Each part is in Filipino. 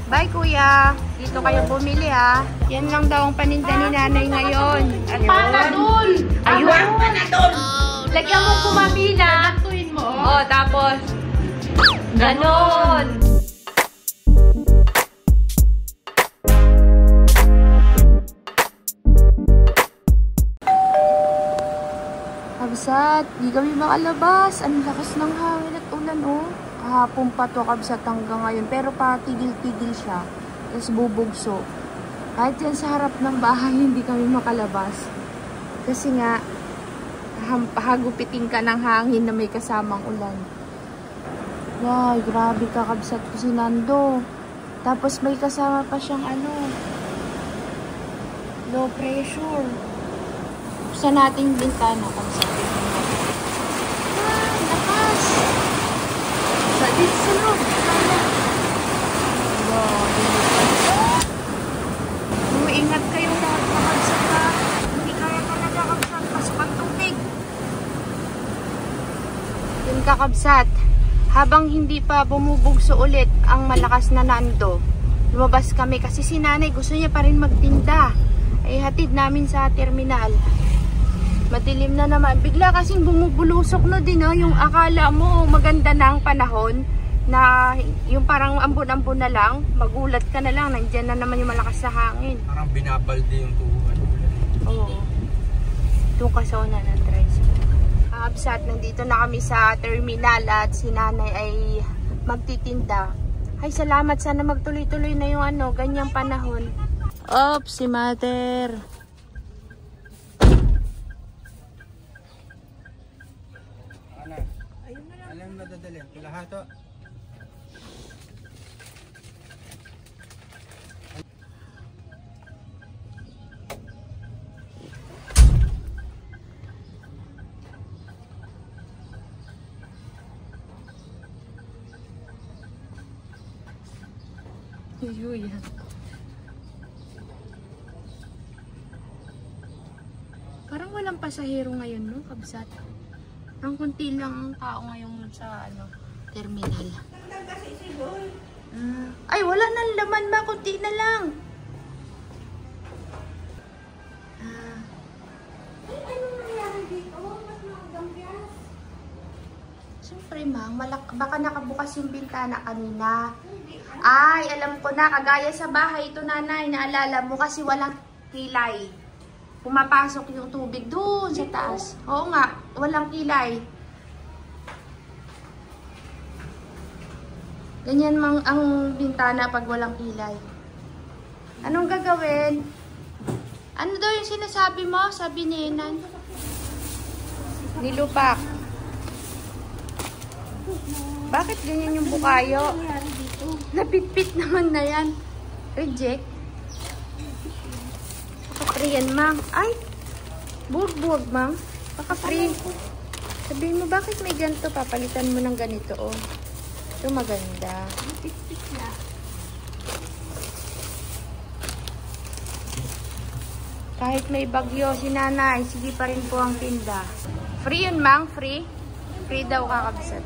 Bye kuya, dito kayo bumili ha. Yan lang daw ang paninda ni nanay ngayon. Panadol! Ayun. Panadol! Lagyan mo kumamila. Tuin mo. Oh, tapos ganon. Kabsat, di kami makalabas. Ang lakas ng hangin at ulan oh. Kahapon pa to kabsat hanggang ngayon. Pero patigil-tigil siya. Tapos bubugso. Kahit yan sa harap ng bahay, hindi kami makalabas. Kasi nga, hagupitin ka ng hangin na may kasamang ulan. Ay, grabe ka kabsat ko si Nando. Tapos may kasama pa siyang low pressure. Buksan natin yung bintana kabsat. Ay, lakas! Dito sa loob. Ingat kayong lahat na kabsat ha. Hindi kaya talaga kabsat. Pasok ang tubig. Yun ka kabsat. Habang hindi pa bumubugso ulit ang malakas na Nando, lumabas kami kasi si nanay gusto niya pa rin magtinda. Ay hatid namin sa terminal. Madilim na naman. Bigla kasing bumubulusok na din yung akala mo maganda na ang panahon na yung parang ambon-ambon na lang, magulat ka na lang, nandyan na naman yung malakas na hangin. Parang binabalde yung tuwan. Oo. Doon ka sa una ng tricycle. Kabsat, nandito na kami sa terminal at si nanay ay magtitinda. Ay, salamat. Sana magtuloy-tuloy na yung ganyang panahon. Oops, si mother. Ayun na lang. Alam na dadalhin. Lahat to. Yan. Parang walang pasahero ngayon, no, kabsat? Ang kunti lang ang tao ngayon sa terminal. Ay, wala nang laman ba? Kunti na lang. Ano nangyari dito? Mas magang gas. Siyempre, Mang, baka nakabukas yung bintana kanina. Ay, alam ko na, kagaya sa bahay ito nanay, naalala mo kasi walang kilay. Pumapasok yung tubig doon sa taas. Oo nga, walang kilay. Ganyan mang ang bintana pag walang kilay. Anong gagawin? Ano daw yung sinasabi mo? Sabi ni Enan. Nilupak. Bakit ganyan yung bukayo? Napitpit naman na yan. Reject. Paka-free yan, Mang. Ay! Buwag-buwag, Mang. Paka-free. Sabihin mo, bakit may ganito? Papalitan mo ng ganito, oh. Ito maganda. Napitpit na. Kahit may bagyo, si nanay, sige pa rin po ang tinda. Free yun, Mang. Free? Free daw kakabsat.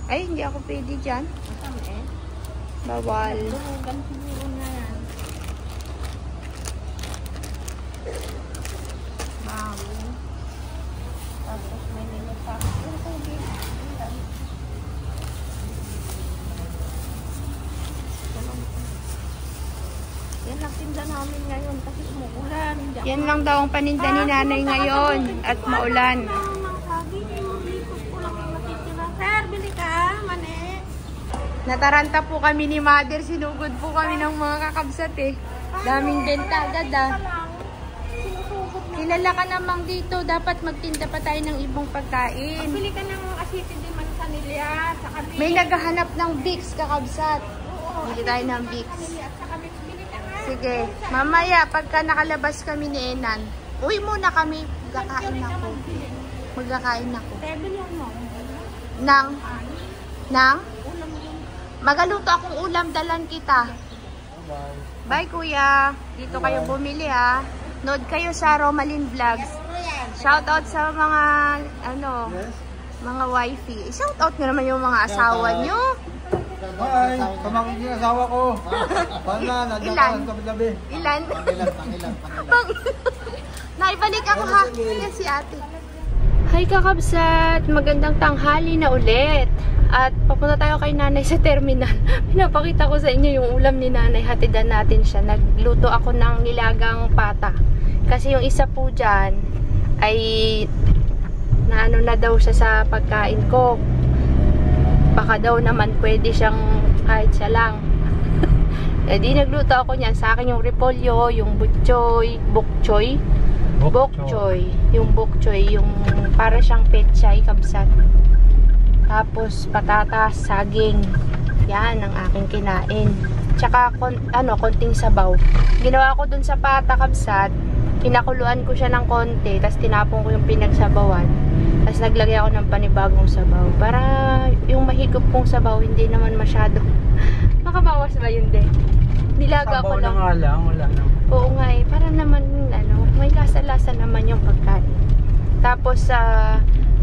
Ay, hindi ako pwede dyan. Bawal. Tapos may nilipak. Yan lang tinda namin ngayon kasi umuulan. Yan lang daw ang paninda ni nanay ngayon at maulan. Sir, bili ka, mani. Nataranta po kami ni Mother. Sinugod po kami ng mga kakabsat eh. Daming benta agad ah. Kilala ka namang dito. Dapat magtinda pa tayo ng ibang pagkain. Bili ka ng asitin din man sa nilya. May naghahanap ng Vicks kakabsat. Bili tayo ng Vicks. Sige. Mamaya pagka nakalabas kami ni Enan, uwi muna kami. Magkakain ako. Magkakain ako. Nang? Magaluto akong ulam, dalan kita. Bye kuya. Dito kayo bumili ha. Nood kayo sa Romalyn Vlogs. Shoutout sa mga mga wifey. Shoutout nyo naman yung mga asawa nyo. Hi, kamangin yung asawa ko. Paano na, Ilan? sa tabi-tabi. Ilan? Pangilan. Naibalik ako ha. Yes, si ate. Hi kakabsat! Magandang tanghali na ulit. At papunta tayo kay nanay sa terminal. Pinapakita ko sa inyo yung ulam ni nanay. Hatidan natin siya. Nagluto ako ng nilagang pata. Kasi yung isa po dyan ay naano na daw siya sa pagkain ko. Baka daw naman pwede siyang kahit siya lang. Eh di nagluto ako niyan. Sa akin yung repolyo, yung bokchoy, yung bokchoy, yung para siyang pechay kabsat. Tapos patatas, saging. Yan ang aking kinain. Tsaka konting sabaw. Ginawa ko dun sa pata kabsat. Pinakuluan ko siya ng konti, tapos tinapon ko yung pinagsabawan. Tapos naglagay ako ng panibagong sabaw. Para yung mahigop kong sabaw, hindi naman masyado. Makabawas ba yun din? Nilaga ko lang. Sabaw na nga lang, wala naman. Oo nga eh. Para naman, may lasa-lasa naman yung pagkain. Tapos,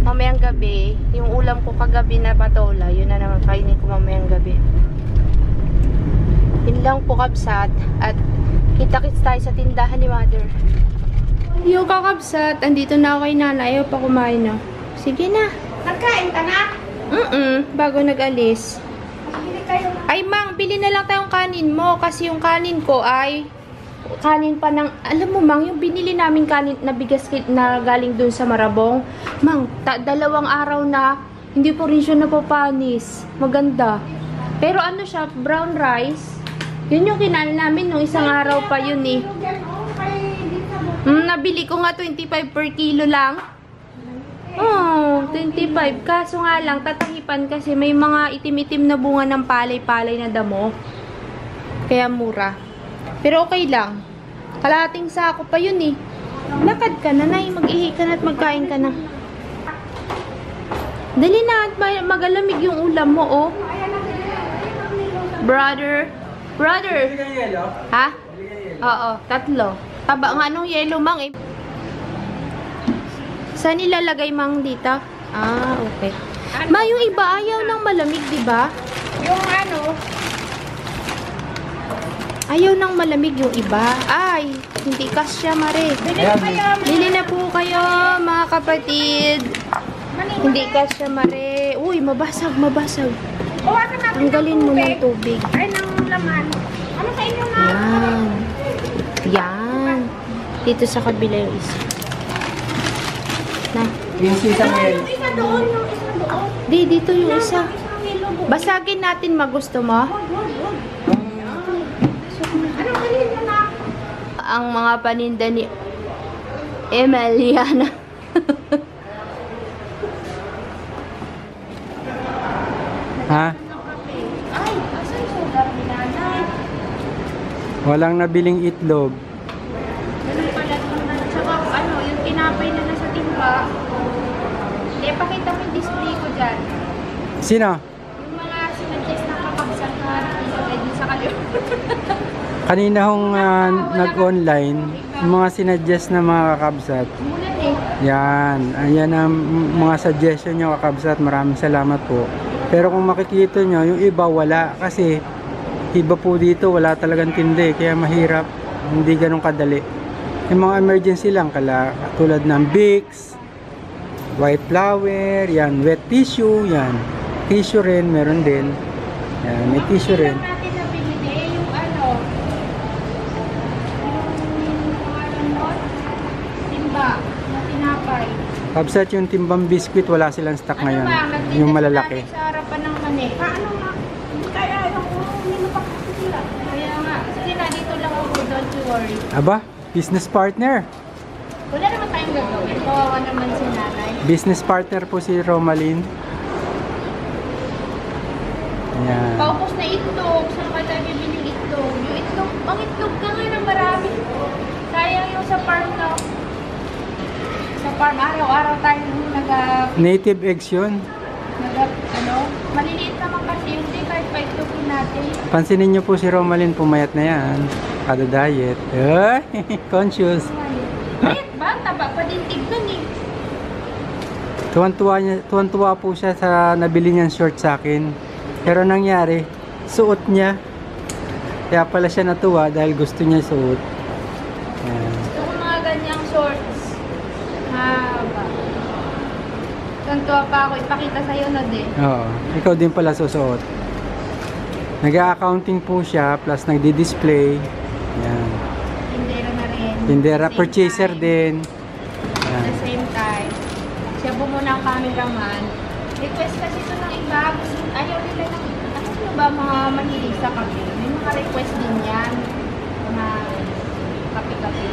mamayang gabi, yung ulam ko kagabi na patola, yun na naman kainin ko mamayang gabi. Yun lang po kabsat. At kita-kits tayo sa tindahan ni mother. Yung kakabsat, andito na ako kay nanay. Ayaw pa kumain na. Sige na. Nagkain ka na? Bago nag-alis. Ay mang, bili na lang tayong kanin mo. Kasi yung kanin ko ay kanin pa ng, alam mo mang, yung binili namin kanin na bigas na galing dun sa Marabong. Mang, 2 araw na, hindi po rin siya napapanis. Maganda. Pero ano siya, brown rice. Yun yung kinain namin nung isang araw pa yun eh. Nabili ko nga 25 per kilo lang. Oh, 25. Kaso nga lang, tatahipan kasi may mga itim-itim na bunga ng palay-palay na damo. Kaya mura. Pero okay lang. Kalahating sako pa yun eh. Lakad ka na, nay. Mag-ihi ka na at magkain ka na. Dali na at magalamig yung ulam mo, oh. Brother. Ha? Oo, 3. Taba nga nung yellow, mang eh. Saan ilalagay mang dito? Ah, okay. Ma, yung iba ayaw ng malamig, di ba? Yung Ayaw ng malamig yung iba. Ay, hindi kasya, mare. Bili na po kayo, mga kapatid. Hindi kasya, mare. Uy, mabasag. Buwasan natin Tanggalin mo ng tubig. Ay, ng laman. Ano sa inyo na? Yan. Dito sa kabila yung isa. Na. Yung sisang Yung isa doon. Dito yung isa. Basagin natin, magusto mo? Anong kanina na? Ang mga paninda ni Emiliana. Ha? Ay, asan yung sugar ni nanay? Walang nabiling itlog. Ganun pala naman. Tsaka yung tinapay na nasa timba. Hindi, pakita mo yung display ko dyan. Sino? Yung mga sinadjust na kapagsak na ilagay din sa kalimutan. Kanina hong nag-online, yung mga sinadjust na mga kakabsat. Mulan eh. Yan. Ayan ang mga suggestion nyo kakabsat. Maraming salamat po. Pero kung makikita nyo, yung iba wala. Kasi iba po dito, wala talagang tindi. Kaya mahirap. Hindi ganun kadali. Yung mga emergency lang, tulad ng Vicks, white flour, yan, wet tissue, yan. Tissue rin, meron din. Yan, may tissue rin. Natin na binili yung timba na tinapay. Kabsat yung timbang biscuit, wala silang stock ngayon. Yung malalaki. Sa harapan ng mani. Paano nga? Kaya yung minupak sila. Kaya nga, sige na, dito lang ako, don't you worry. Aba, business partner. Wala naman tayong gagawin. Kawawa naman si nanay. Business partner po si Romalyn. Yan. Paubos na itlog. Saan ka tayo bibiling itlog? Yung itlog, ang itlog ka ngayon ang marami. Sayang yung sa farm na. Sa farm, araw-araw tayo Native eggs yun. maliliit naman kasi yung di kahit pa itlogin natin. Pansinin nyo po si Romalyn, pumayat na yan. Kada diet. Ay, conscious. Ayat ba? Taba pa din tignan eh. Tuwan-tuwa po siya sa nabili niyang short sa akin. Pero nangyari, suot niya. Kaya pala siya natuwa dahil gusto niya suot. Ayan. Gusto ko mga ganyang shorts. Haba. Gantuwa pa ako. Ipakita sa'yo na din. Oo. Ikaw din pala susuot. Nag-accounting po siya plus nagdi-display. Ayan. Tindera na rin. Tindera, Same purchaser time. din. At Ayan. the same time, siya po muna ang cameraman. Request kasi ito ng iba. Ayaw nila ng, ano ba mga mahilig sa kape? May mga request din yan. Na kape-kape.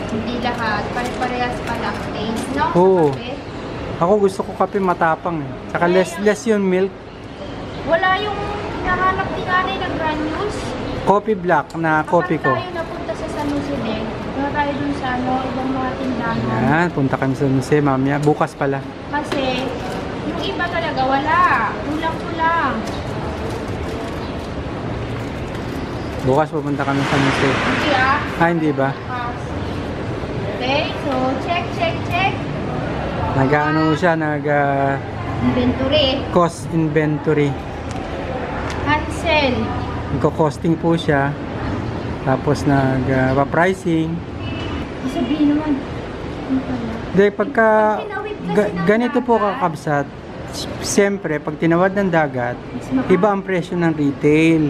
Hindi lahat. Pare-parehas pala ang taste, no? Sa Oo. kape. Ako gusto ko kape matapang eh. Saka less yung milk. Wala yung nahanap ni nanay ng granules. Coffee black na coffee ko. Kapag tayo napunta sa San Jose din, wala tayo dun sa ano, ibang mga tindahan. Ayan, punta kami sa Jose mamaya. Bukas pala. Kasi, yung iba talaga wala. Kulang-kulang. Bukas pupunta kami sa Jose. Hindi ah. Ah, hindi ba? Bukas. Okay, so check. Nag-ano siya, Inventory. cost inventory. Cancel. Nagko-costing po siya. Tapos nag-pricing. Sabihin naman. Ano pala? Hindi, pagka Tinawid kasi ng ganito po dagat. kakabsat, siyempre, pag tinawad ng dagat, Mas mahal. iba ang presyo ng retail.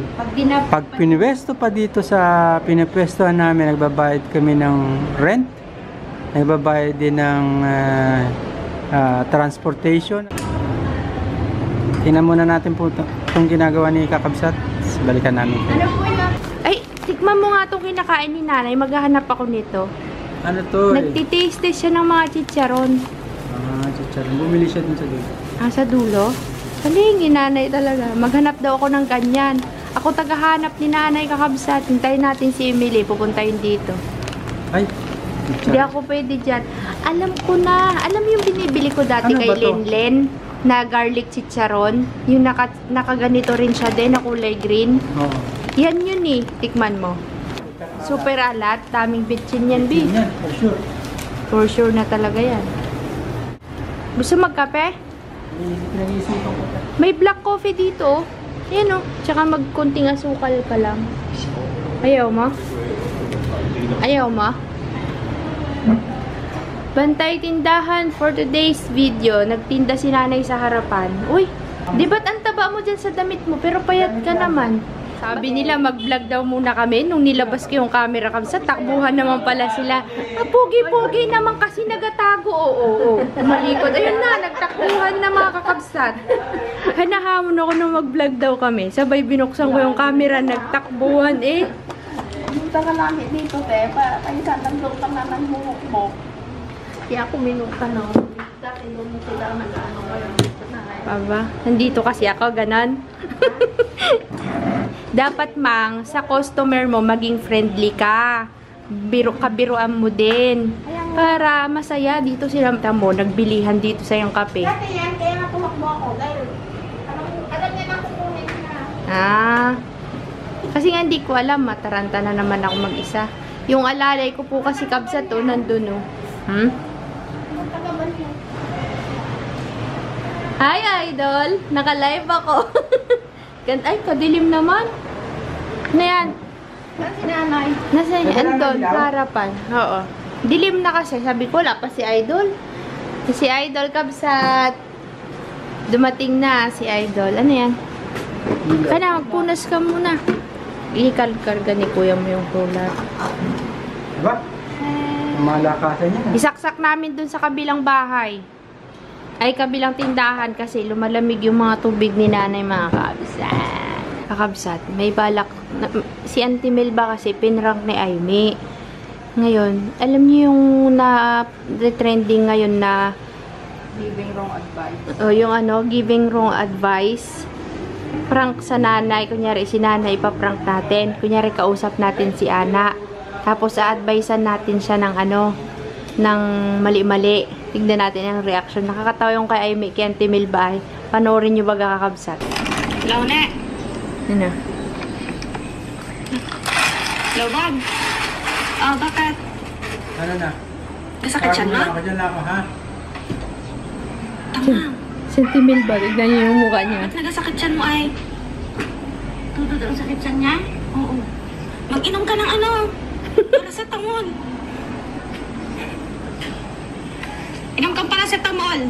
Pag pinwesto pa dito sa pinipwestohan namin, nagbabayad kami ng rent, nagbabayad din ng transportation. Tingnan muna natin po itong ginagawa ni Kakabsat. Balikan namin. Ano po yun? Ay, tikman mo nga itong kinakain ni nanay. Maghahanap ako nito. Ano to? Nagtitaste siya ng mga chicharon. Chicharon. Bumili siya dun sa dulo. Sa dulo? Halingin nanay talaga. Maghanap daw ako ng ganyan. Ako tagahanap ni nanay Kakabsat. Hintayin natin si Emily. Pupuntahin dito. Ay, Hindi ako pwede dyan. Alam ko na. Alam mo yung binibili ko dati Ano kay ba to? Lenlen? Na garlic chicharon. Yung nakaganito rin siya din na kulay green. Oo. Yan yun eh. Tikman mo. Super alat. Daming bitchin yan, B. Yan, for sure. For sure na talaga yan. Gusto magkape? Pinag-iisipan ko. May black coffee dito. Yan o. Tsaka magkunting asukal ka lang. Ayaw mo? Ayaw mo? Bantay tindahan for today's video. Nagtinda si nanay sa harapan. Uy, di ba't ang taba mo dyan sa damit mo? Pero payat ka naman. Sabi nila mag-vlog daw muna kami. Nung nilabas ko yung camera kam sa takbuhan naman pala sila. Pugi-pugi naman kasi nagatago. Oo. Malikot. Ayun na, nagtakbuhan na mga kakabsat. Hanahamon ako nung mag-vlog daw kami. Sabay binuksan ko yung camera, nagtakbuhan eh. Punta ka namin dito, te. Para kayo sa nagdok ka naman mo. Kaya ako minuta no. Dati doon sila mag-ano ngayon. Baba, nandito kasi ako, ganon. Dapat mang, sa customer mo, maging friendly ka. Kabiruan mo din. Para masaya dito sila. Tamo, nagbilihan dito sa yung kape. Dati yan, kaya nga tumakbo ako. Dahil, alam niya na kukunin na. Kasi nga hindi ko alam, mataranta na naman ako mag-isa. Yung alalay ko po kasi kabsat to, nandun o. Hi, idol! Naka-live ako. Ay, kadilim naman. Ano yan? Saan si nanay? Nasa andun, sa harapan. Oo. Dilim na kasi. Sabi ko, wala pa si idol. Si idol kabsat. Dumating na si idol. Ano yan? Kana, magpunas ka muna. Ikalkarga ni kuya mo yung cooler. Diba? Malakasan niya. Isaksak namin dun sa kabilang bahay. Ay, kabilang tindahan kasi lumalamig yung mga tubig ni nanay mga kakabsat. Kakabsat, may balak. Si Auntie Mel ba kasi pinrank ni Aimee. Ngayon, alam niyo yung trending ngayon na Giving wrong advice. yung ano, giving wrong advice. Prank sa nanay. Kunyari, si nanay ipaprank natin. Kunyari, kausap natin si Ana. Tapos, a-advisean natin siya ng ano, ng mali-mali. Tignan natin ang reaction. Nakakatawa yung kay Aimee, kay Auntie Mel ba? Panoorin nyo baga kakabsat. Hello, na. Ano? Hello, bag. Oh, bakit? Ano na? Nasakit siya na? Ako dyan lang ako, ha? Tama. Sentimil ba? Tignan niyo yung mukha niya. Ba't nagasakit siyan mo ay? Tudod ang sakit siyan niya? Oo. Mag-inom ka ng ano? Paracetamol. Inom kang paracetamol.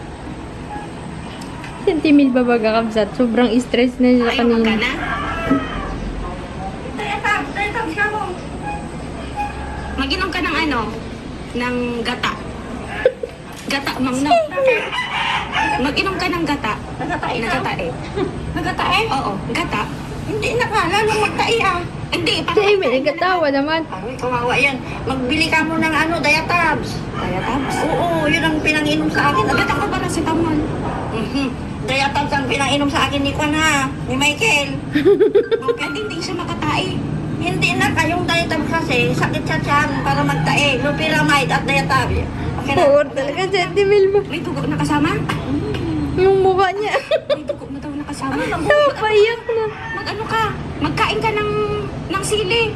Sentimil ba kakabsat? Sobrang stress na siya Ay, ka kanina. na. Tayo, siya mo. Mag-inom ka ng ano? Ng gata. Gata, mang no. Mag-inom ka ng gata. Nagatae ka? Nagatae. Nagatae? Oo, gata. Hindi na ka, lalong magtae ah. Hindi, Kasi may nagkatawa naman. ay, kawawa yan. Magbili ka mo ng ano, Diatabs. Diatabs? Oo, yun ang pinang-inom sa akin. Agad ako ba na si Taman? Diatabs ang pinang-inom sa akin ni Kwan ha, ni Michael. Bakit hindi siya makatae? Hindi na, kayong Diatabs kasi, sakit sa tiyan para magtae. Loperamide at Diatabs. Okay na. Oo, talaga sentimil ba? May dugo na kasama? Yung mukha niya. May dugo na daw nakasama. Napaiyak na. Mag-ano ka? Magkain ka ng sili.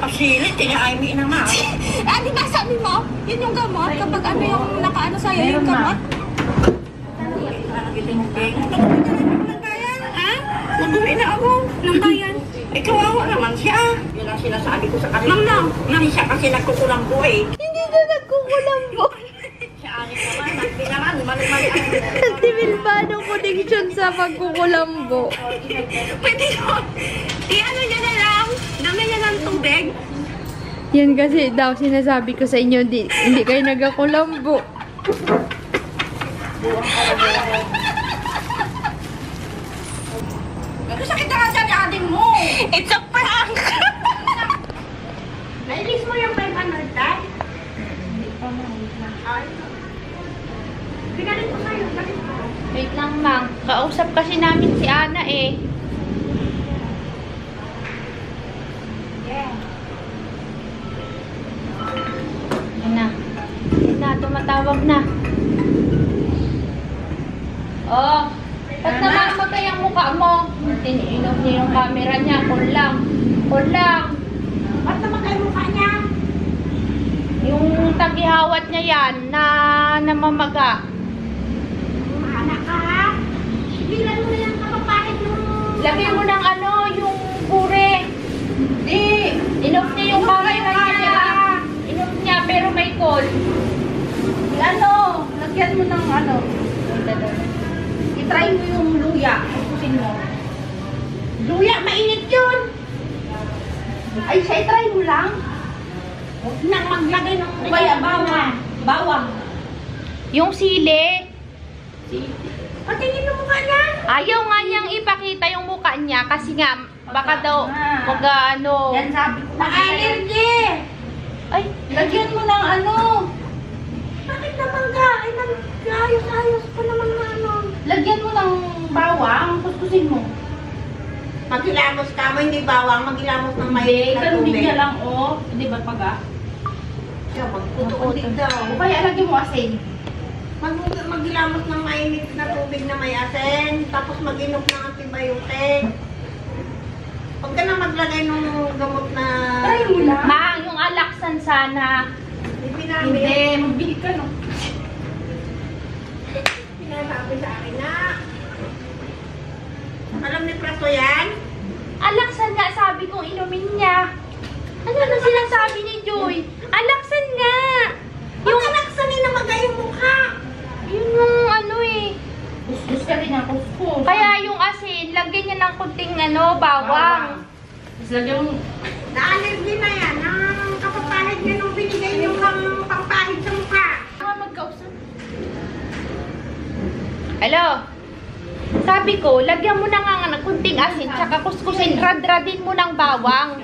Sili? Tinaimi naman. Di ba sabi mo? Yun yung gamot? Kapag ano yung nakaano sa'yo, yung gamot? Ha? Mag-uwi na ako ng bayan. Kawawa naman siya. Yun ang sinasabi ko sa kanila. Ma'am, hindi siya kasi nagkukulambo eh. Hindi na nagkukulambo. Siya anin naman, hindi naman, mali-mali ang... Sentimil ba anong connection sa pagkukulambo? Pwede yun. I-ano niya na lang. Dami niya ng tubig. Yan kasi daw sinasabi ko sa inyo, hindi kayo nagkukulambo. Sakit na nga siya ni ating mo. It's a prank. Nailis mo yung 500 dad? Hindi pa mo. Pinalit ko sa'yo. Wait lang, Mang. Kausap kasi namin si Ana eh. Yeah. Yan na. Yan na, tumatawag na. Oh, ba't namamatay ang mukha mo? Tiniinom niya yung camera niya. Call lang. Call lang. Ba't naman kayo mukha niya? Yung tagihawat niya yan na namamaga. Anak ka ha? Bilan mo na yung kapapahit nung... Lagay mo ng ano, yung pure. Di! Inom niya yung camera niya. Inom niya pero may call. Ano? Lagyan mo ng ano? I-try mo yung luya. Pupusin mo. Luya, mainit yun! Ay, siya, i-try mo lang. Huwag nang maglagay ng bawang. Bawang. Yung sili. Patingin mo mukha niya. Ayaw nga niyang ipakita yung mukha niya kasi nga baka daw ano. Yan sabi ko. Ma-allergy! Ay, Lagyan mo ng ano. Bakit naman ka? Ay, ayos-ayos pa naman na ano. Lagyan mo ng bawang, kuskusin mo. Magilamos ka mo, hindi bawang, magilamos ng may Hindi ka lang, oh. Hindi ba paga? Siya, magputuulig daw. O kaya lagyan mo asin. Magilamos ng mainit na tubig na may asin, tapos mag-inom ng antibiotic. Huwag ka na maglagay ng gamot na... Try mo lang. Ma, yung alaksan sana. Pinamili. Magbili ka no. Pinasabi sa akin na... Alam ni Prato yan? Alaksan nga sabi kong inumin niya. Ano na sinasabi ni Joy? Alaksan nga. Yung alaksanin na magayong mukha. Yun yung ano eh. Kuskus ka rin ang kuskus. Kaya yung asin, lagyan niya ng kunting ano, bawang. Tapos lagyan mo. Na-allergy na yan. Ang kapapahid niya nung binigay niyo ng pampahid sa mukha. Magkausap. Hello? Sabi ko, lagyan mo na nga ng kunting asin, tsaka kuskusin, radradin mo ng bawang.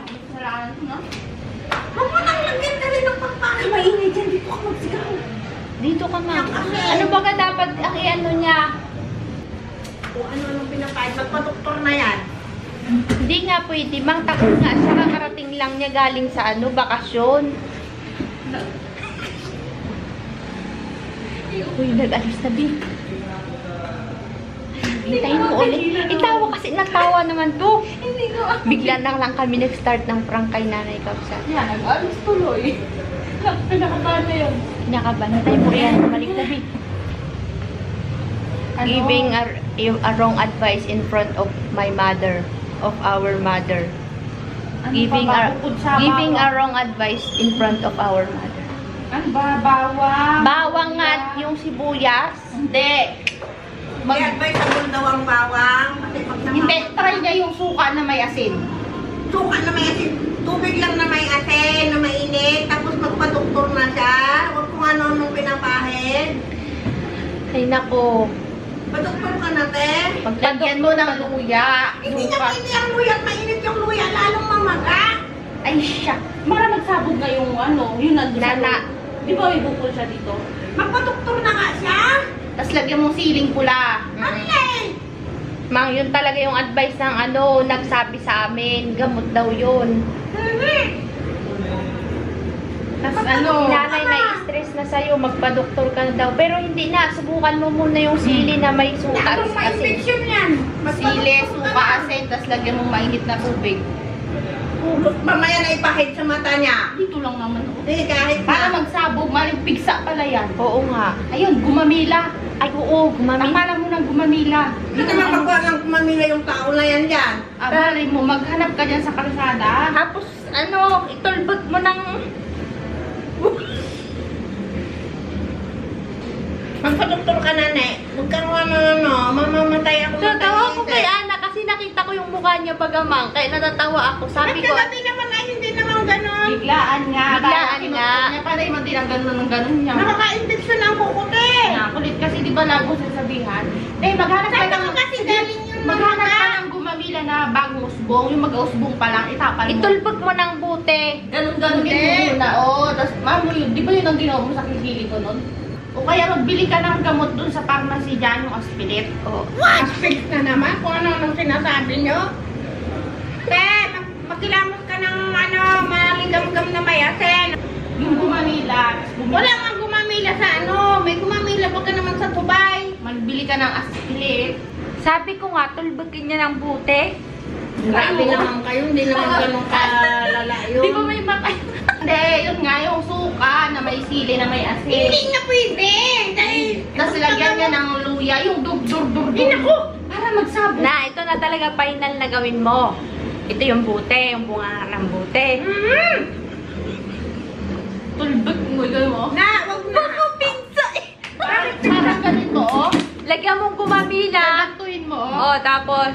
Huwag mo nang lagyan ka rin ng pampahid. Mainit yan. Dito ka magsigaw. Dito ka ma. Ano ba ka dapat ang i-ano niya? Kung ano-anong pinapahid, magpa-doktor na yan. Hindi nga pwede, mang takot nga siya, kakarating lang niya galing sa ano, bakasyon. Uy, nag-alis na din. Hintayin mo ulit. Itawa kasi natawa naman to. Hindi ko. Bigla na lang kami nag-start ng prank kay Nanay Kapsa. Yan, nag-alis tuloy. Pinakabahan na yun. Kinakabahan. Hintayin mo yan. Balik na, Bi. giving a wrong advice in front of my mother, of our mother. Giving a wrong advice in front of our mother. Ano ba? Bawang? Bawang nga yung sibuyas. Hindi. Advice ang daw ang bawang. Hindi, try niya yung suka na may asin. Suka na may asin. Tubig lang na may asin, na mainit. Tapos magpadoktor na siya. Huwag kung ano-anong pinapahid. Ay nako. Padoktor ka na, te. Paglagyan mo ng luya. Hindi niya pwede ang luya. Mainit yung luya. Lalong mamaga. Ay siya. Mara nagsabog na yung ano, yung nandun sa Nana. Di ba may bukol siya dito? Magpadoktor na nga siya. Tapos lagyan mong siling pula. Ano eh? Mang, yun talaga yung advice ng ano, nagsabi sa amin. Gamot daw yun. Tapos ano, Nanay na-stress na sa'yo, magpa-doktor ka na daw. Pero hindi na, subukan mo muna yung sili na may suka. Ano ma-infection yan? Sili, suka, asin, tapos lagyan mong mainit na tubig. Mamaya na ipahid sa mata niya. dito lang naman oh. Hindi, kahit Para na. magsabog, maling pigsa pala yan. Oo nga. Ayun, gumamila. Ay, oo, gumamit. Akala mo nang gumamila. Hindi naman magkuha ng kumamila yung tao na yan dyan. Abalay mo, maghanap ka dyan sa kalsada. Tapos, ano, itulbot mo ng... Magpa-doktor ka na, ne. Huwag kang ano, mamamatay ako. Natawa ko kay Ana kasi nakita ko yung mukha niya pagamang. Kaya natatawa ako. Sabi ko, Kagabi naman ay hindi naman ganon. Biglaan nga. Biglaan Kaya nga. Niya, para man din ang ganun ng ganun niya. Nakaka-infection ang kukuti. Kulit kasi di ba lago sasabihan? Eh, maghanap ka Saan ng... naman kasi galing yung Maghanap mga... ka ng gumamila na bagong usbong. Yung mag-usbong pa lang, itapal mo. itulbot mo ng buti. Ganun-ganun Hindi. din mo muna. Oo, tapos mamo yun. Di ba yun ang ginawa mo sa kisili ko nun? O kaya magbili ka ng gamot dun sa pharmacy dyan, yung aspirit. Oh. What? Fix na naman kung ano-anong sinasabi nyo. Te, magkilamos ka ng ano, malinggam-gam na may asin. Yung gumamila. Wala nga gumamila sa ano, may gumamila pa ka naman sa tubay. Magbili ka ng aspirit. Sabi ko nga, tulbutin niya ng buti. Grabe naman kayo, hindi naman ganun kalala yun. Di ba may mata? Hindi, yun nga yung suka na may sili na may asin. Hindi na pwede. Dahil... Tapos lagyan niya ng luya, yung dur-dur-dur. Ay, naku! Para magsabog. Na, ito na talaga final na gawin mo. Ito yung buti, yung bunga ng buti. Tulbog mo, gano'n mo. Na, wag na. Pizza Parang ganito, oh. Lagyan mong gumamila. Tagantuin mo, oh. Oh, tapos,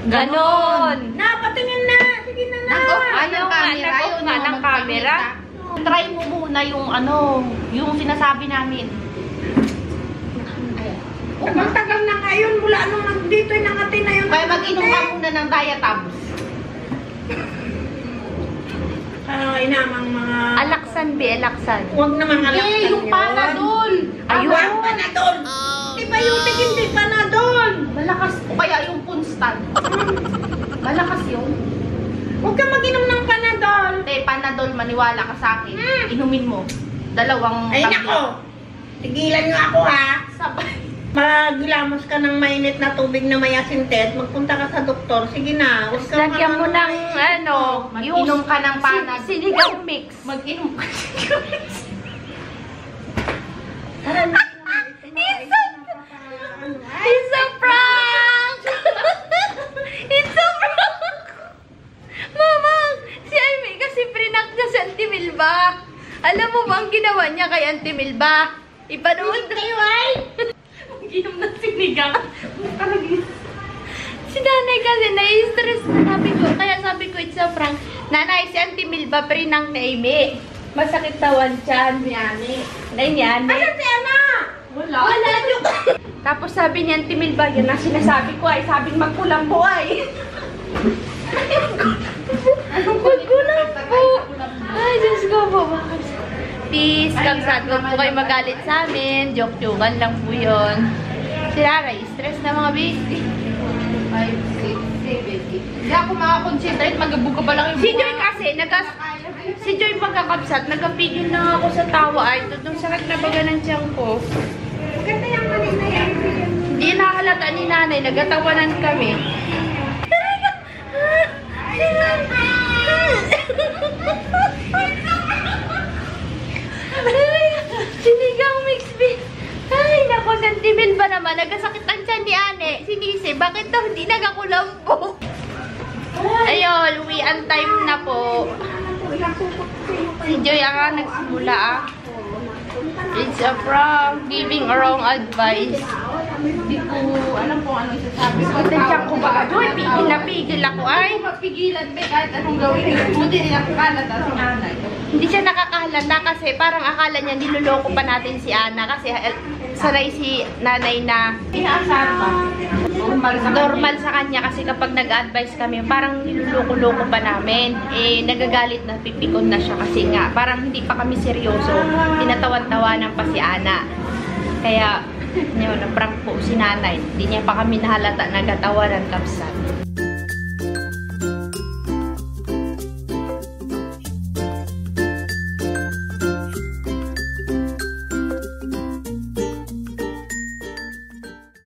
ganon. Na, patingin na. Sige na na. Nag-off Ayaw nga, nag-off nga ng camera. Try mo muna yung ano, yung sinasabi namin. Ang tagal na ngayon, mula nung nandito'y nangati na yun. Kaya mag-inom ka muna ng Diatabs. Ay, namang mga... Alaksan, alaksan. Huwag naman alaksan Eh, yung Panadol. Ayun. Huwag Panadol. Di ba yung hindi Panadol? Malakas. O kaya yung Punstan. Malakas yun. Huwag ka mag-inom ng Panadol. Panadol, maniwala ka sa akin. Inumin mo. Dalawang Ay, tablet. nako. Tigilan niyo ako, ha? Sabay. Maglamos ka ng mainit na tubig na may asintet, magpunta ka sa doktor. Sige na. Huwag ka Lagyan mo ng, ano, Mag-inom ka ng Panadol. sinigang mix. Mag-inom ka. It's a prank! It's a prank! Mama, si Aimee kasi prank niya si Auntie Milba. Alam mo ba ang ginawa niya kay Auntie Milba? Ipanood kayo ay! Mag-inom ng sinigang. Si nanay kasi nai-stress na sabi ko it's a prank. Nanay, si Auntie Milba prank ni Aimee. Masakit tawan tiyan. Nay, Asan si Ana? Wala. Wala yung... Tapos sabi niya, Auntie Milba, yan ang sinasabi ko ay, sabing magkulambo ay. Magkulambo. Ay, Diyos ko po. Peace, kamsat. Huwag po kayo magalit sa amin. Joke-jokean lang po yun. Si Laray, stress na mga baby. 5, 6, 7, 8. Hindi ako makakonsentrate. Magabuga pa lang yung Si Joy kasi, si Joy pagkakabsat, nagkapigil na ako sa tawa ay, tutong sakit na baga ng tiyan ko. Maganda yung kanina yan. Hindi nakahalata ni nanay, nagatawanan kami. Sinigang mix beef. Ay, nako, Nantimil ba naman? Nagkasakit ang tiyan ni Ane. Si Nise, bakit daw hindi nagakulambok? Ayun, uwian time na po. Si Joy ang nagsimula ah. It's a prank, giving a wrong advice. Hindi ko alam kung ano isasabi ko. Tansyan ko ba? Joy, pigil na pigil ako ay. Hindi ko mapigilan, be, kahit anong gawin. Hindi niya nakakalata si nanay. Hindi siya nakakahalata kasi parang akala niya niloloko pa natin si Ana kasi sanay si nanay na Inaasahan pa. normal sa kanya kasi kapag nag-advise kami, parang niloloko-loko pa namin. Eh, nagagalit na, pipikon na siya kasi nga, parang hindi pa kami seryoso. Tinatawan-tawanan pa si Ana. Kaya, yun, na-prank po si nanay. Hindi niya pa kami nahalata nagatawanan kapsat.